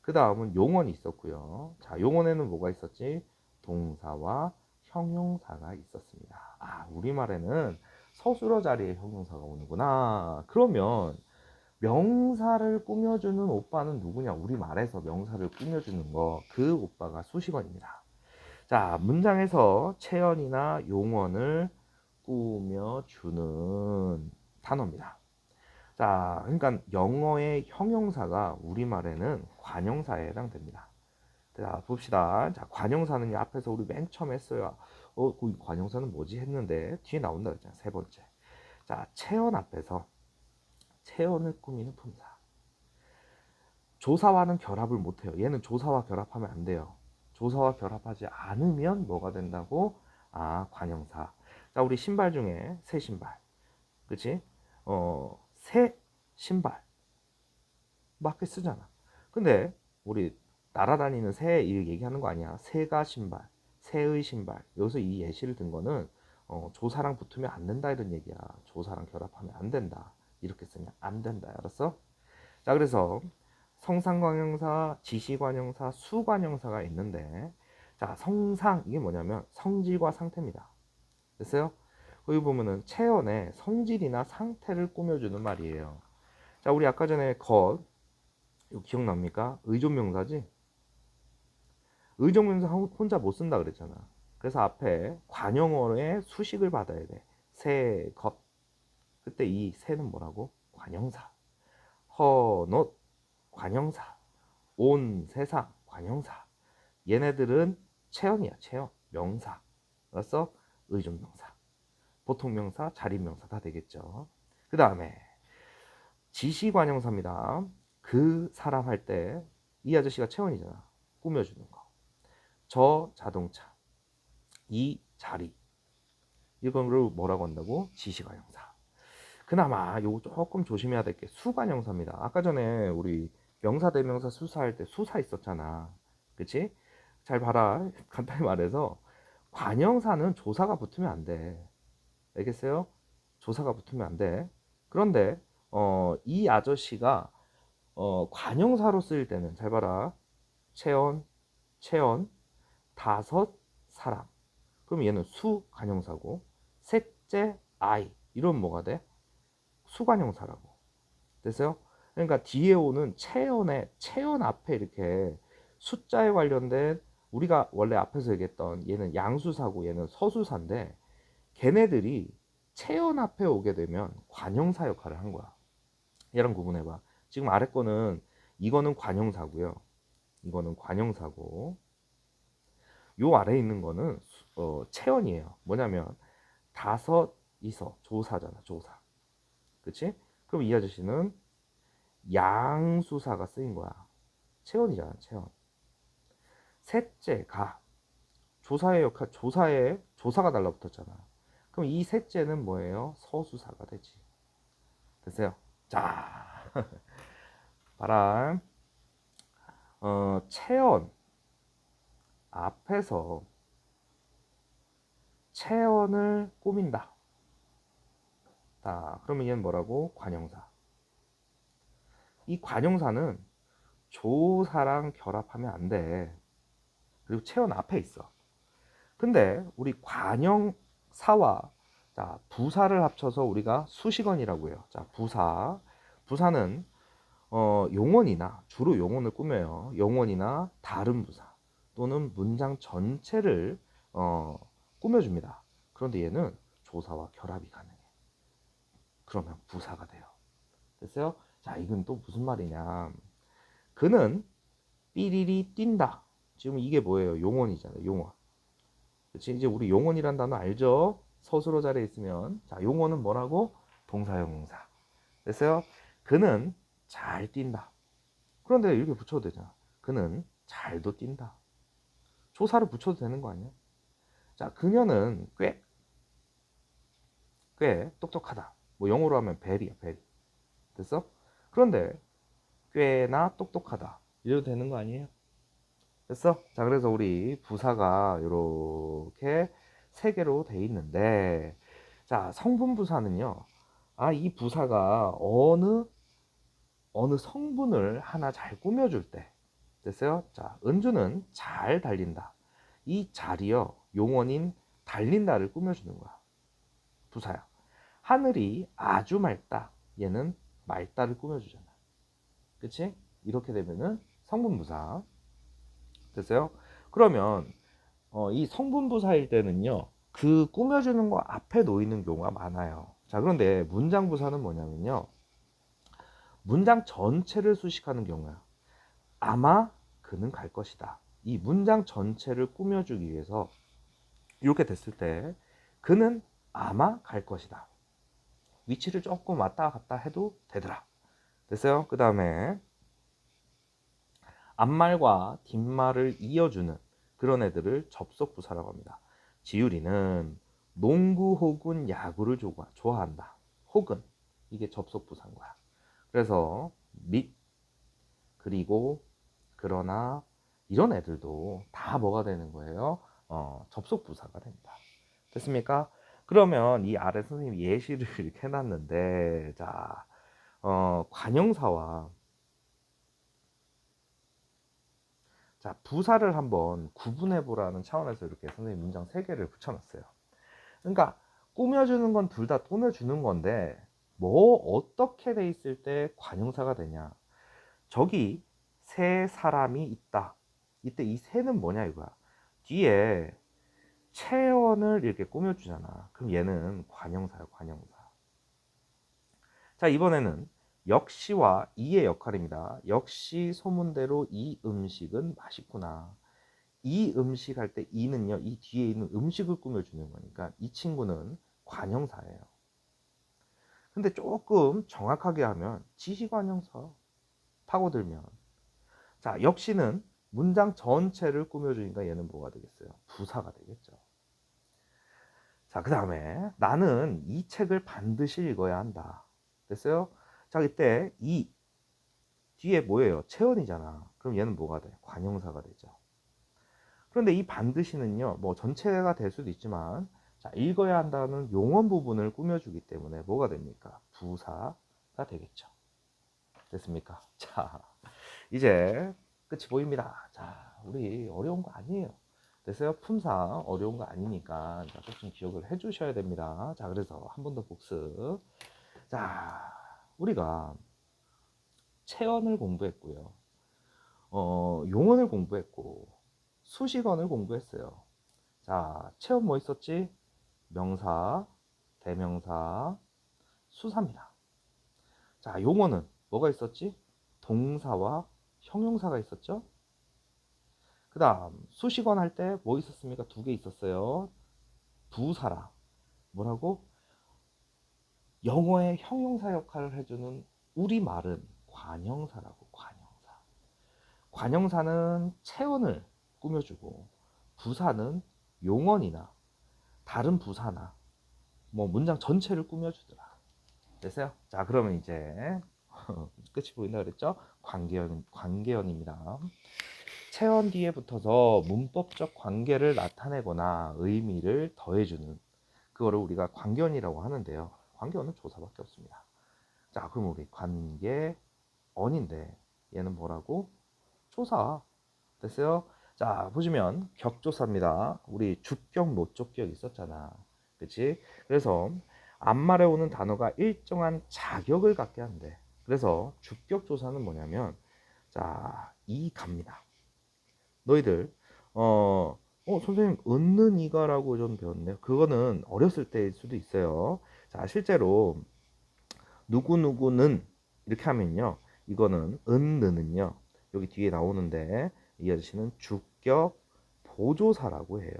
그 다음은 용언이 있었고요. 자, 용언에는 뭐가 있었지? 동사와 형용사가 있었습니다. 우리말에는 서술어 자리에 형용사가 오는구나. 그러면 명사를 꾸며주는 오빠는 누구냐? 우리말에서 명사를 꾸며주는 거, 그 오빠가 수식어입니다. 자, 문장에서 체언이나 용언을 꾸며주는 단어입니다. 자, 그러니까 영어의 형용사가 우리말에는 관형사에 해당됩니다. 자, 봅시다. 자, 관형사는 앞에서 우리 맨 처음 했어요. 그 관형사는 뭐지 했는데 뒤에 나온다 그랬잖아. 세 번째. 자, 체언 앞에서 체언을 꾸미는 품사. 조사와는 결합을 못해요. 얘는 조사와 결합하면 안 돼요. 조사와 결합하지 않으면 뭐가 된다고? 관형사. 자, 우리 신발 중에 새 신발. 그치? 새 신발. 맞게 쓰잖아. 근데 우리 날아다니는 새 얘기하는 거 아니야. 새가 신발, 새의 신발. 여기서 이 예시를 든 거는 조사랑 붙으면 안 된다 이런 얘기야. 조사랑 결합하면 안 된다. 이렇게 쓰면 안 된다. 알았어? 자, 그래서 성상관형사, 지시관형사, 수관형사가 있는데, 자, 성상 이게 뭐냐면 성질과 상태입니다. 됐어요? 거기 보면은 체언에 성질이나 상태를 꾸며주는 말이에요. 자, 우리 아까 전에 이거 기억납니까? 의존명사지? 의존명사 혼자 못 쓴다 그랬잖아. 그래서 앞에 관형어의 수식을 받아야 돼. 새, 것. 그때 이 새는 뭐라고? 관형사. 헌옷, 관형사. 온 세상, 관형사. 얘네들은 체언이야, 체언. 명사. 알았어? 의존명사. 보통명사, 자립명사 다 되겠죠. 그 다음에 지시관형사입니다. 그 사람 할 때 이 아저씨가 체언이잖아. 꾸며주는 거. 저 자동차, 이 자리. 이거를 뭐라고 한다고? 지시관형사. 그나마 요거 조금 조심해야 될 게 수관형사입니다. 아까 전에 우리 명사 대명사 수사할 때 수사 있었잖아. 그치? 잘 봐라. 간단히 말해서 관형사는 조사가 붙으면 안 돼. 알겠어요? 조사가 붙으면 안 돼. 그런데 이 아저씨가 관형사로 쓰일 때는 잘 봐라. 체언, 체언, 다섯 사람. 그럼 얘는 수관형사고 셋째 아이. 이러면 뭐가 돼? 수관형사라고. 됐어요? 그러니까 뒤에 오는 체언 앞에 이렇게 숫자에 관련된 우리가 원래 앞에서 얘기했던 얘는 양수사고 얘는 서수사인데 걔네들이 체언 앞에 오게 되면 관형사 역할을 한 거야. 얘랑 구분해봐. 지금 아래 거는 이거는 관형사고요. 이거는 관형사고 요 아래에 있는 거는 체언이에요. 뭐냐면 다섯 이서 조사잖아, 조사. 그치? 그럼 이 아저씨는 양수사가 쓰인 거야. 체언이잖아, 체언. 셋째가 조사의 역할, 조사가 달라붙었잖아. 그럼 이 셋째는 뭐예요? 서수사가 되지. 됐어요? 자, 봐라. 체언 앞에서 체언을 꾸민다. 자, 그러면 얘는 뭐라고? 관형사. 이 관형사는 조사랑 결합하면 안 돼. 그리고 체언 앞에 있어. 근데 우리 관형사와 자, 부사를 합쳐서 우리가 수식원이라고 해요. 자, 부사는 용언이나 주로 용언을 꾸며요. 용언이나 다른 부사 또는 문장 전체를 꾸며줍니다. 그런데 얘는 조사와 결합이 가능해. 그러면 부사가 돼요. 됐어요? 자, 이건 또 무슨 말이냐? 그는 삐리리 뛴다. 지금 이게 뭐예요? 용언이잖아요. 용언. 그치? 이제 우리 용언이란 단어 알죠? 서술어 자리에 있으면. 자, 용언은 뭐라고? 동사형용사. 됐어요? 그는 잘 뛴다. 그런데 이렇게 붙여도 되잖아. 그는 잘도 뛴다. 조사를 붙여도 되는 거 아니야? 자, 그녀는 꽤 똑똑하다. 뭐 영어로 하면 베리야, 베리. 됐어? 그런데 꽤나 똑똑하다. 이래도 되는 거 아니에요? 됐어? 자, 그래서 우리 부사가 이렇게 세 개로 돼 있는데, 자, 성분 부사는요. 이 부사가 어느 성분을 하나 잘 꾸며줄 때, 됐어요? 자, 은주는 잘 달린다. 이 잘이요, 용언인 달린다를 꾸며주는 거야. 부사야. 하늘이 아주 맑다. 얘는 맑다를 꾸며주잖아. 그치? 이렇게 되면은 성분부사. 됐어요? 그러면 이 성분부사일 때는요, 그 꾸며주는 거 앞에 놓이는 경우가 많아요. 자, 그런데 문장부사는 뭐냐면요, 문장 전체를 수식하는 경우야. 아마 그는 갈 것이다. 이 문장 전체를 꾸며주기 위해서 이렇게 됐을 때 그는 아마 갈 것이다. 위치를 조금 왔다 갔다 해도 되더라. 됐어요? 그 다음에 앞말과 뒷말을 이어주는 그런 애들을 접속부사라고 합니다. 지율이는 농구 혹은 야구를 좋아한다. 혹은 이게 접속부사인 거야. 그래서 및 그리고 그러나 이런 애들도 다 뭐가 되는 거예요? 접속부사가 됩니다. 됐습니까? 그러면 이 아래 선생님이 예시를 이렇게 해놨는데, 자, 관형사와 자, 부사를 한번 구분해 보라는 차원에서 이렇게 선생님 문장 3개를 붙여놨어요. 그러니까 꾸며주는 건 둘 다 꾸며주는 건데, 뭐 어떻게 돼 있을 때 관형사가 되냐? 저기 세 사람이 있다. 이때 이 세는 뭐냐 이거야. 뒤에 체언을 이렇게 꾸며주잖아. 그럼 얘는 관형사야, 관형사. 자, 이번에는 역시와 이의 역할입니다. 역시 소문대로 이 음식은 맛있구나. 이 음식 할 때 이는요, 이 뒤에 있는 음식을 꾸며주는 거니까 이 친구는 관형사예요. 근데 조금 정확하게 하면 지시관형사 파고들면, 자, 역시는 문장 전체를 꾸며주니까 얘는 뭐가 되겠어요? 부사가 되겠죠. 자, 그 다음에 나는 이 책을 반드시 읽어야 한다. 됐어요? 자, 이때 이 뒤에 뭐예요? 체언이잖아. 그럼 얘는 뭐가 돼? 관형사가 되죠. 그런데 이 반드시는요, 뭐 전체가 될 수도 있지만, 자, 읽어야 한다는 용언 부분을 꾸며주기 때문에 뭐가 됩니까? 부사가 되겠죠. 됐습니까? 자, 이제 끝이 보입니다. 자, 우리 어려운 거 아니에요. 됐어요? 품사 어려운 거 아니니까 꼭 좀 기억을 해 주셔야 됩니다. 자, 그래서 한 번 더 복습. 자, 우리가 체언을 공부했고요. 용언을 공부했고, 수식어를 공부했어요. 자, 체언 뭐 있었지? 명사, 대명사, 수사입니다. 자, 용어는 뭐가 있었지? 동사와 형용사가 있었죠? 그 다음 수식원 할 때 뭐 있었습니까? 2개 있었어요. 부사랑 뭐라고? 영어의 형용사 역할을 해주는 우리말은 관형사라고. 관형사. 관형사는 체언을 꾸며주고 부사는 용언이나 다른 부사나 뭐 문장 전체를 꾸며주더라. 됐어요? 자, 그러면 이제 끝이 보인다 그랬죠? 관계연입니다. 체언 뒤에 붙어서 문법적 관계를 나타내거나 의미를 더해주는 그거를 우리가 관계연이라고 하는데요. 관계연은 조사밖에 없습니다. 자, 그럼 우리 관계언인데 얘는 뭐라고? 조사. 됐어요? 자, 보시면 격조사입니다. 우리 주격, 목적격 있었잖아. 그치? 그래서 앞말에 오는 단어가 일정한 자격을 갖게 한대. 그래서 주격 조사는 뭐냐면, 자, 이 갑니다. 너희들, 선생님, 은는 이가라고 좀 배웠네요. 그거는 어렸을 때일 수도 있어요. 자, 실제로, 누구누구는, 이렇게 하면요. 이거는, 은는은요. 여기 뒤에 나오는데, 이 아저씨는 주격 보조사라고 해요.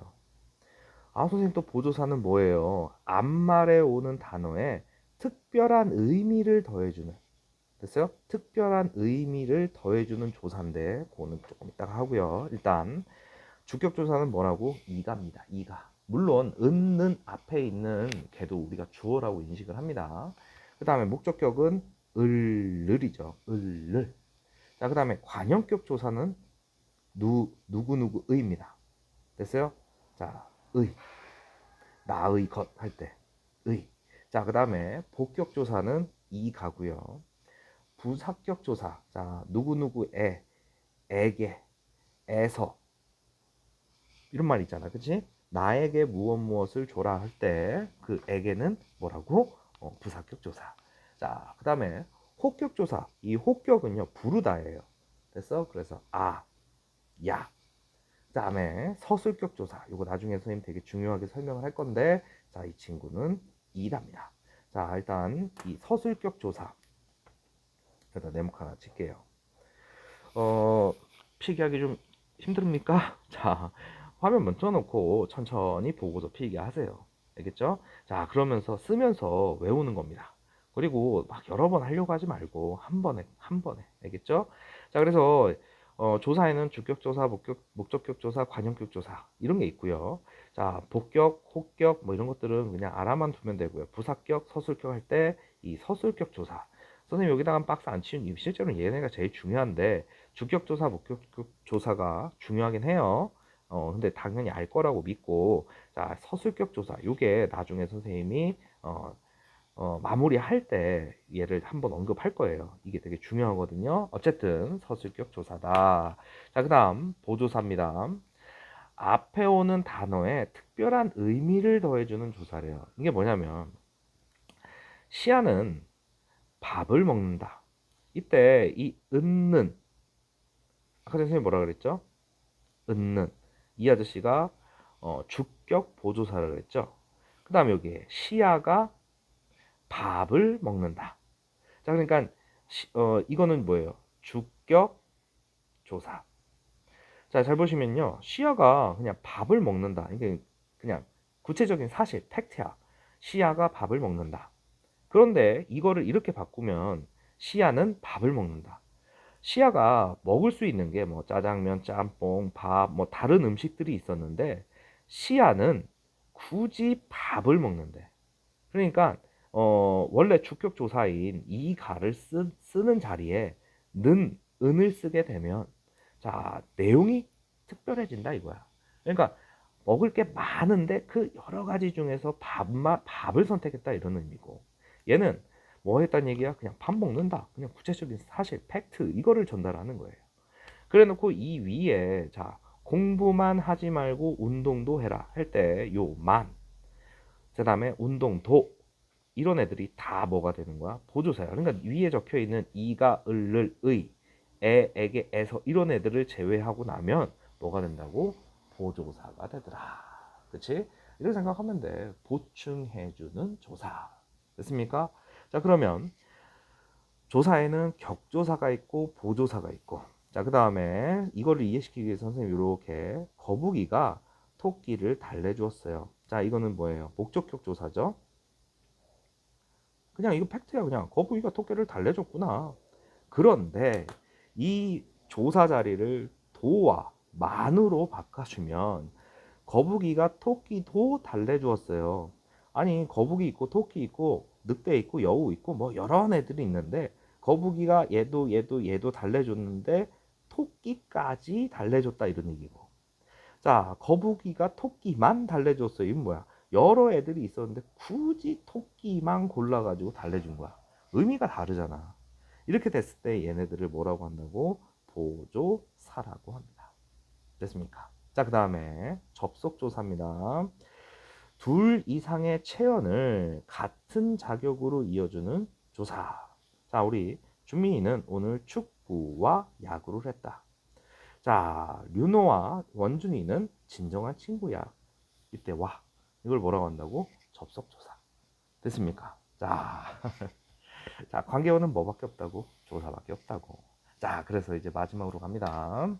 아, 선생님 또 보조사는 뭐예요? 앞말에 오는 단어에 특별한 의미를 더해주는. 됐어요? 특별한 의미를 더해주는 조사인데, 그거는 조금 이따가 하고요. 일단 주격 조사는 뭐라고? 이가입니다. 이가. 물론 은는 앞에 있는 걔도 우리가 주어라고 인식을 합니다. 그 다음에 목적격은 을을이죠. 을을. 자, 그 다음에 관형격 조사는 누구누구의입니다. 됐어요? 자, 의. 나의 것 할 때 의. 자, 그 다음에 복격 조사는 이 가고요. 부사격 조사. 자, 누구누구에, 에게, 에서 이런 말 있잖아. 그치? 나에게 무엇을 줘라 할 때 그 에게는 뭐라고? 부사격 조사. 자, 그 다음에 혹격 조사. 이 혹격은요 부르다예요. 됐어? 그래서 아, 야. 그 다음에 서술격 조사. 이거 나중에 선생님 되게 중요하게 설명을 할 건데, 자, 이 친구는 이답니다. 자, 일단 이 서술격 조사. 여기다 네모칸 하나 칠게요. 필기하기 좀 힘듭니까? 자, 화면 먼저 놓고 천천히 보고서 필기하세요. 알겠죠? 자, 그러면서 쓰면서 외우는 겁니다. 그리고 막 여러 번 하려고 하지 말고 한 번에. 알겠죠? 자, 그래서 조사에는 주격조사, 목적격조사, 관형격조사 이런 게 있고요. 자, 복격, 혹격 뭐 이런 것들은 그냥 알아만 두면 되고요. 부사격, 서술격 할 때 이 서술격 조사. 선생님 여기다가 박스 안 치운 이유 실제로는 얘네가 제일 중요한데 주격조사, 목격조사가 중요하긴 해요. 근데 당연히 알 거라고 믿고, 자, 서술격 조사. 요게 나중에 선생님이, 마무리할 때 얘를 한번 언급할 거예요. 이게 되게 중요하거든요. 어쨌든 서술격 조사다. 자, 그 다음 보조사입니다. 앞에 오는 단어에 특별한 의미를 더해주는 조사래요. 이게 뭐냐면, 시아는 밥을 먹는다. 이때 이 은는, 아까 선생님 뭐라 그랬죠? 은는. 이 아저씨가 주격 보조사를 그랬죠. 그 다음에 여기에 시아가 밥을 먹는다. 자, 그러니까 이거는 뭐예요? 주격 조사. 자, 잘 보시면요. 시아가 그냥 밥을 먹는다. 이게 그냥 구체적인 사실, 팩트야. 시아가 밥을 먹는다. 그런데 이거를 이렇게 바꾸면 시아는 밥을 먹는다. 시아가 먹을 수 있는 게 뭐 짜장면, 짬뽕, 밥, 뭐 다른 음식들이 있었는데 시아는 굳이 밥을 먹는데. 그러니까 원래 주격 조사인 이 가를 쓰는 자리에 는 은을 쓰게 되면 자, 내용이 특별해진다 이거야. 그러니까 먹을 게 많은데 그 여러 가지 중에서 밥을 선택했다 이런 의미고, 얘는 뭐 했다는 얘기야? 그냥 밥 먹는다. 그냥 구체적인 사실, 팩트 이거를 전달하는 거예요. 그래 놓고 이 위에 자, 공부만 하지 말고 운동도 해라 할 때 요 만, 그 다음에 운동도, 이런 애들이 다 뭐가 되는 거야? 보조사야. 그러니까 위에 적혀 있는 이가, 을을, 의, 에게, 에서 이런 애들을 제외하고 나면 뭐가 된다고? 보조사가 되더라. 그치? 이렇게 생각하면 돼. 보충해주는 조사. 됐습니까? 자, 그러면 조사에는 격조사가 있고 보조사가 있고, 자, 그 다음에 이거를 이해시키기 위해서 선생님이 이렇게 거북이가 토끼를 달래주었어요. 자, 이거는 뭐예요? 목적격 조사죠. 그냥 이거 팩트야. 그냥 거북이가 토끼를 달래줬구나. 그런데 이 조사 자리를 도와 만으로 바꿔주면 거북이가 토끼도 달래주었어요. 아니, 거북이 있고 토끼 있고 늑대 있고 여우 있고 뭐 여러 애들이 있는데 거북이가 얘도 달래줬는데 토끼까지 달래줬다 이런 얘기고. 자, 거북이가 토끼만 달래줬어요. 이건 뭐야? 여러 애들이 있었는데 굳이 토끼만 골라가지고 달래준 거야. 의미가 다르잖아. 이렇게 됐을 때 얘네들을 뭐라고 한다고? 보조사라고 합니다. 됐습니까? 자, 그 다음에 접속조사입니다. 둘 이상의 체언을 같은 자격으로 이어주는 조사. 자, 우리 준민이는 오늘 축구와 야구를 했다. 자, 류노와 원준이는 진정한 친구야. 이때 와. 이걸 뭐라고 한다고? 접속조사. 됐습니까? 자, 자, 관계어는 뭐밖에 없다고? 조사밖에 없다고. 자, 그래서 이제 마지막으로 갑니다.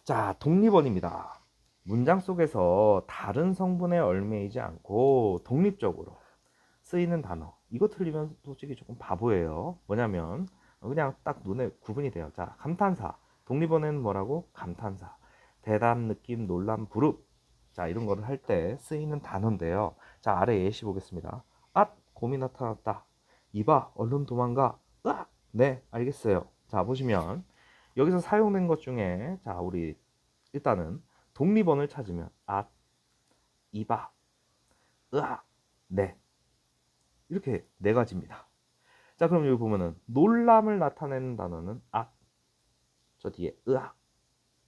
자, 독립원입니다. 문장 속에서 다른 성분에 얽매이지 않고 독립적으로 쓰이는 단어. 이거 틀리면 솔직히 조금 바보예요. 뭐냐면 그냥 딱 눈에 구분이 돼요. 자, 감탄사. 독립원에는 뭐라고? 감탄사. 대담, 느낌, 놀람, 부릅. 자, 이런 거를 할 때 쓰이는 단어인데요. 자, 아래 예시 보겠습니다. 앗, 곰이 나타났다. 이봐, 얼른 도망가. 으악! 네, 알겠어요. 자, 보시면 여기서 사용된 것 중에 자, 우리 일단은 독립원을 찾으면 앗, 이봐, 으악, 네. 이렇게 네 가지입니다. 자, 그럼 여기 보면은 놀람을 나타내는 단어는 앗, 저 뒤에 으악,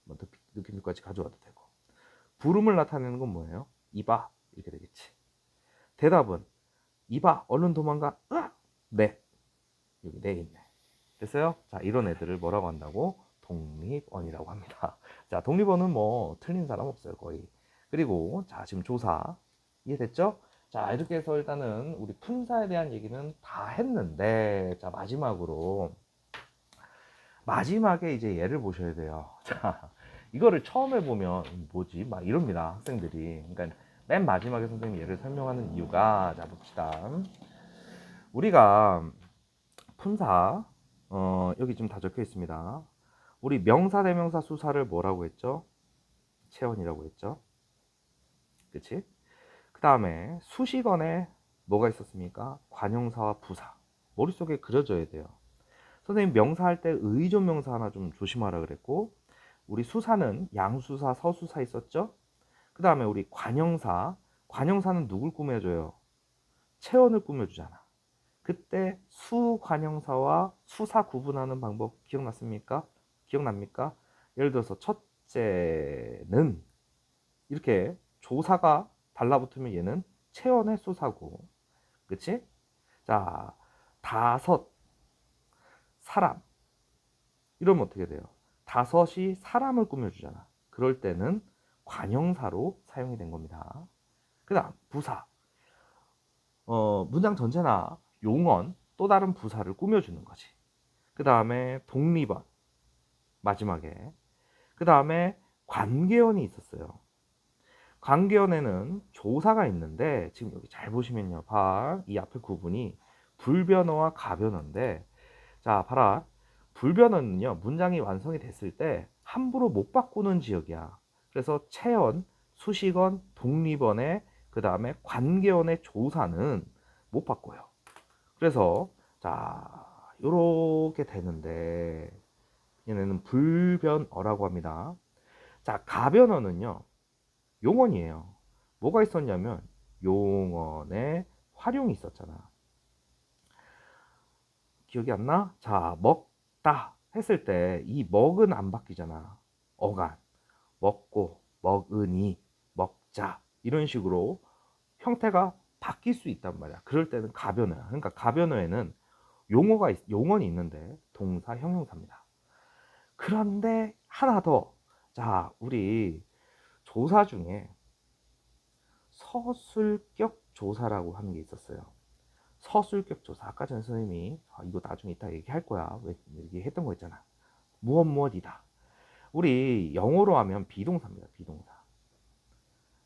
뭐 느낌표까지 가져와도 되고. 부름을 나타내는 건 뭐예요? 이봐, 이렇게 되겠지. 대답은 이봐, 얼른 도망가. 으악, 네. 여기 네 있네. 됐어요? 자, 이런 애들을 뭐라고 한다고? 독립원이라고 합니다. 자, 독립원은 뭐 틀린 사람 없어요, 거의. 그리고 자, 지금 조사 이해됐죠? 자, 이렇게 해서 일단은 우리 품사에 대한 얘기는 다 했는데, 자, 마지막에 이제 얘를 보셔야 돼요. 자, 이거를 처음에 보면 뭐지? 막 이럽니다, 학생들이. 그러니까 맨 마지막에 선생님이 얘를 설명하는 이유가, 자, 봅시다. 우리가 품사, 여기 좀 다 적혀 있습니다. 우리 명사, 대명사, 수사를 뭐라고 했죠? 체언이라고 했죠. 그치? 그 다음에 수식어에 뭐가 있었습니까? 관형사와 부사. 머릿속에 그려져야 돼요. 선생님 명사 할 때 의존 명사 하나 좀 조심하라 그랬고, 우리 수사는 양수사, 서수사 있었죠? 그 다음에 우리 관형사, 관형사는 누굴 꾸며줘요? 체언을 꾸며주잖아. 그때 수관형사와 수사 구분하는 방법 기억났습니까? 기억납니까? 예를 들어서 첫째는 이렇게 조사가 달라붙으면 얘는 체언의 수사고, 그치? 자, 다섯 사람 이러면 어떻게 돼요? 다섯이 사람을 꾸며주잖아. 그럴 때는 관형사로 사용이 된 겁니다. 그 다음 부사, 문장 전체나 용언 또 다른 부사를 꾸며주는 거지. 그 다음에 독립언 마지막에, 그 다음에 관계언이 있었어요. 관계언에는 조사가 있는데 지금 여기 잘 보시면요, 봐, 이 앞에 구분이 불변어와 가변어인데, 자, 봐라. 불변어는요, 문장이 완성이 됐을 때 함부로 못 바꾸는 지역이야. 그래서 체언, 수식언, 독립언의 그 다음에 관계언의 조사는 못 바꿔요. 그래서 자, 요렇게 되는데 얘네는 불변어라고 합니다. 자, 가변어는요, 용언이에요. 뭐가 있었냐면 용언의 활용이 있었잖아. 기억이 안 나? 자, 먹다 했을 때 이 먹은 안 바뀌잖아. 어간, 먹고, 먹으니, 먹자, 이런 식으로 형태가 바뀔 수 있단 말이야. 그럴 때는 가변어야. 그러니까 가변어에는 용언이 있는데 동사, 형용사입니다. 그런데 하나 더. 자, 우리 조사 중에 서술격 조사라고 하는 게 있었어요. 서술격 조사. 아까 전 선생님이 이거 나중에 이따 얘기할 거야. 왜 얘기했던 거 있잖아. 무엇 무엇이다. 우리 영어로 하면 비동사입니다. 비동사.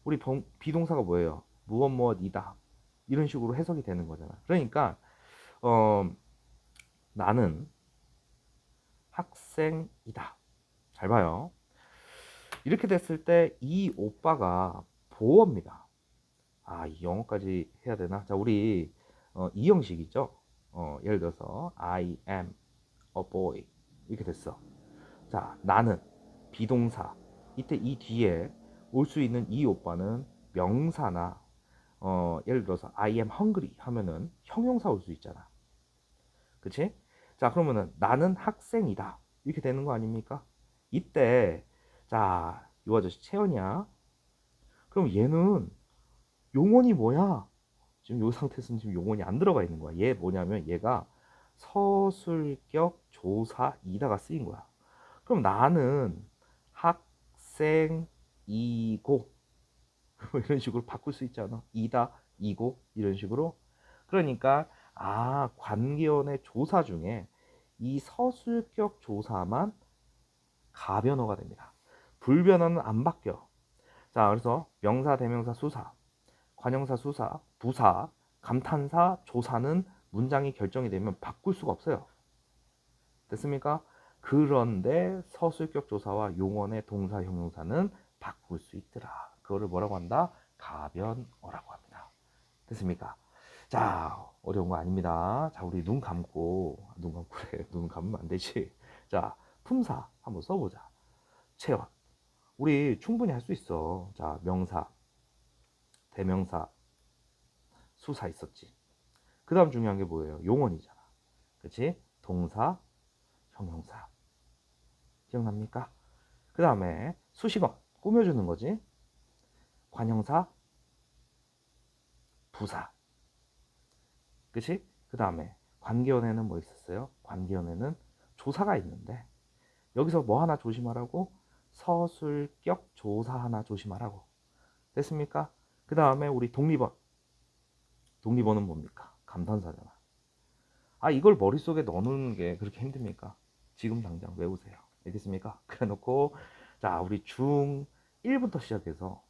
우리 비동사가 뭐예요? 무엇 무엇이다. 이런 식으로 해석이 되는 거잖아. 그러니까 어, 나는 학생이다. 잘 봐요. 이렇게 됐을 때 이 오빠가 보어입니다. 아, 이 영어까지 해야 되나? 자, 우리 이 형식이죠. 예를 들어서 I am a boy 이렇게 됐어. 자, 나는 비동사. 이때 이 뒤에 올 수 있는 이 오빠는 명사나 예를 들어서 I am hungry 하면은 형용사 올 수 있잖아. 그치? 자, 그러면은 나는 학생이다. 이렇게 되는 거 아닙니까? 이때 자, 이 아저씨 채연이야. 그럼 얘는 용언이 뭐야? 지금 이 상태에서는 지금 용언이 안 들어가 있는 거야. 얘 뭐냐면 얘가 서술격 조사이다가 쓰인 거야. 그럼 나는 학생이고 이런 식으로 바꿀 수 있잖아. 이다, 이고 이런 식으로. 그러니까 관계원의 조사 중에 이 서술격 조사만 가변어가 됩니다. 불변어는 안 바뀌어. 자, 그래서 명사, 대명사, 수사, 관형사, 수사, 부사, 감탄사, 조사는 문장이 결정이 되면 바꿀 수가 없어요. 됐습니까? 그런데 서술격 조사와 용언의 동사, 형용사는 바꿀 수 있더라. 그거를 뭐라고 한다? 가변어라고 합니다. 됐습니까? 자, 어려운 거 아닙니다. 자, 우리 눈 감고 그래. 눈 감으면 안 되지. 자, 품사 한번 써보자. 체험. 우리 충분히 할 수 있어. 자, 명사, 대명사, 수사 있었지. 그 다음 중요한 게 뭐예요? 용언이잖아. 그치? 동사, 형용사. 기억납니까? 그 다음에 수식어, 꾸며주는 거지. 관형사, 부사. 그치? 그 다음에 관계원에는 뭐 있었어요? 관계원에는 조사가 있는데 여기서 뭐 하나 조심하라고? 서술격 조사 하나 조심하라고. 됐습니까? 그 다음에 우리 독립어. 독립어는 뭡니까? 감탄사잖아. 이걸 머릿속에 넣어놓는 게 그렇게 힘듭니까? 지금 당장 외우세요. 알겠습니까? 그래 놓고 자, 우리 중 1부터 시작해서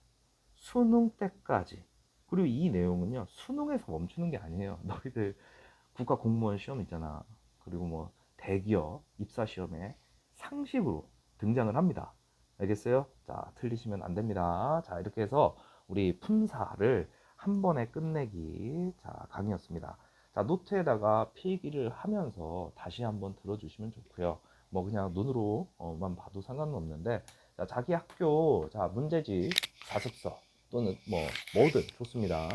수능 때까지, 그리고 이 내용은요 수능에서 멈추는 게 아니에요. 너희들 국가 공무원 시험 있잖아. 그리고 뭐 대기업 입사 시험에 상식으로 등장을 합니다. 알겠어요? 자, 틀리시면 안 됩니다. 자, 이렇게 해서 우리 품사를 한 번에 끝내기 강의였습니다. 자, 노트에다가 필기를 하면서 다시 한번 들어주시면 좋고요. 뭐 그냥 눈으로만 봐도 상관은 없는데, 자, 자기 학교 문제집 자습서 또는 뭐든 좋습니다.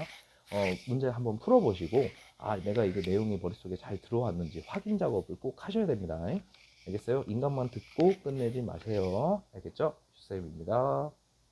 문제 한번 풀어보시고 내가 이게 내용이 머릿속에 잘 들어왔는지 확인 작업을 꼭 하셔야 됩니다. 알겠어요? 인간만 듣고 끝내지 마세요. 알겠죠? 슈쌤입니다.